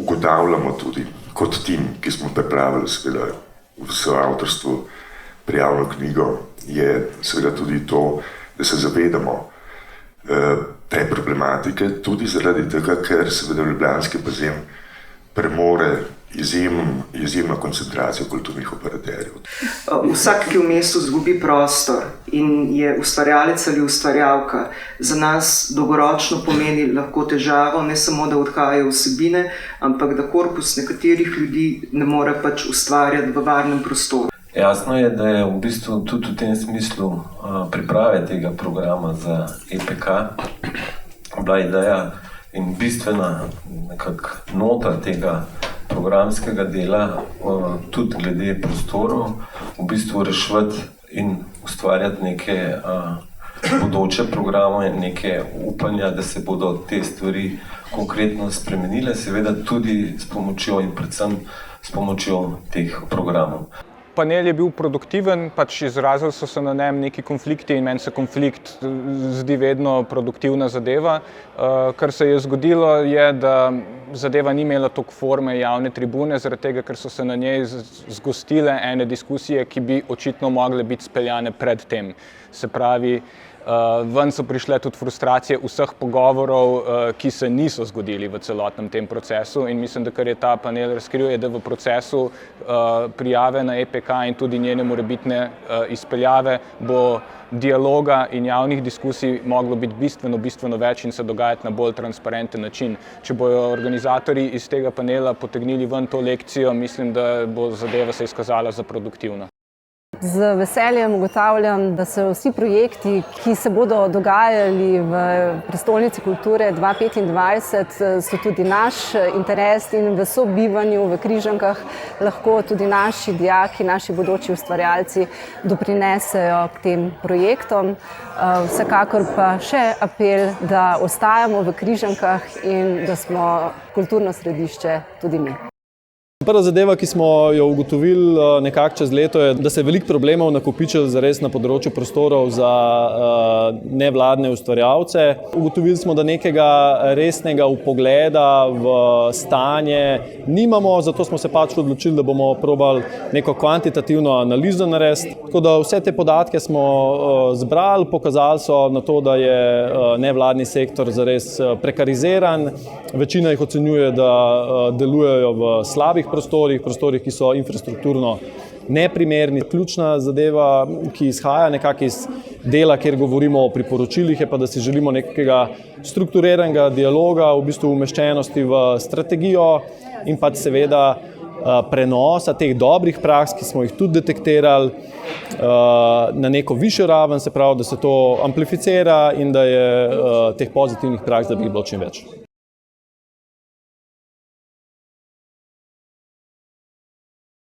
ugotavljamo tudi kot tim, ki smo pripravili seveda v soavtorstvu prijavno knjigo, je seveda tudi to, da se zavedamo te problematike, tudi zaradi tega, ker seveda ljubljanski bazen premore izjemno koncentracijo kulturnih operaterjev. Vsak, ki v mestu izgubi prostor in je ustvarjalec ali ustvarjalka, za nas dolgoročno pomeni lahko težavo, ne samo, da odhajajo vsebine, ampak da korpus nekaterih ljudi ne more pač ustvarjati v varnem prostoru. Jasno je, da je v bistvu tudi v tem smislu priprave tega programa za EPK bila ideja in bistvena nekako nota tega programskega dela, tudi glede prostorov, v bistvu reševati in ustvarjati neke bodoče programe, neke upanja, da se bodo te stvari konkretno spremenile, seveda tudi s pomočjo in predvsem s pomočjo teh programov. Panel je bil produktiven, pač izrazili so se na njem neki konflikti in meni se konflikt zdi vedno produktivna zadeva. Kar se je zgodilo je, da zadeva ni imela toliko forme javne tribune, zaradi tega, ker so se na njej zgostile ene diskusije, ki bi očitno mogle biti speljane pred tem. Se pravi, ven so prišle tudi frustracije vseh pogovorov, ki se niso zgodili v celotnem tem procesu in mislim, da kar je ta panel razkril, je, da v procesu prijave na EPK in tudi njene morebitne izpeljave bo dialoga in javnih diskusij moglo biti bistveno več in se dogajati na bolj transparenten način. Če bojo organizatorji iz tega panela potegnili ven to lekcijo, mislim, da bo zadeva se izkazala za produktivno. Z veseljem ugotavljam, da so vsi projekti, ki se bodo dogajali v prestolnici kulture 2025, so tudi naš interes in v sobivanju v Križankah lahko tudi naši dijaki, naši bodoči ustvarjalci doprinesejo k tem projektom. Vsekakor pa še apel, da ostajamo v Križankah in da smo kulturno središče tudi mi. Prva zadeva, ki smo jo ugotovili nekako čez leto, je, da se je veliko problemov nakopičilo zares na področju prostorov za nevladne ustvarjalce. Ugotovili smo, da nekega resnega vpogleda v stanje nimamo, zato smo se pač odločili, da bomo probali neko kvantitativno analizo narediti. Tako da vse te podatke smo zbrali, pokazali so na to, da je nevladni sektor zares prekariziran. Večina jih ocenjuje, da delujejo v slabih prostorih, ki so infrastrukturno neprimerni. Ključna zadeva, ki izhaja nekako iz dela, kjer govorimo o priporočilih, je pa, da si želimo nekega strukturiranega dialoga, v bistvu umeščenosti v strategijo in pač seveda prenosa teh dobrih praks, ki smo jih tudi detektirali, na neko višjo raven, se pravi, da se to amplificira in da je teh pozitivnih praks, da bi jih bilo čim več.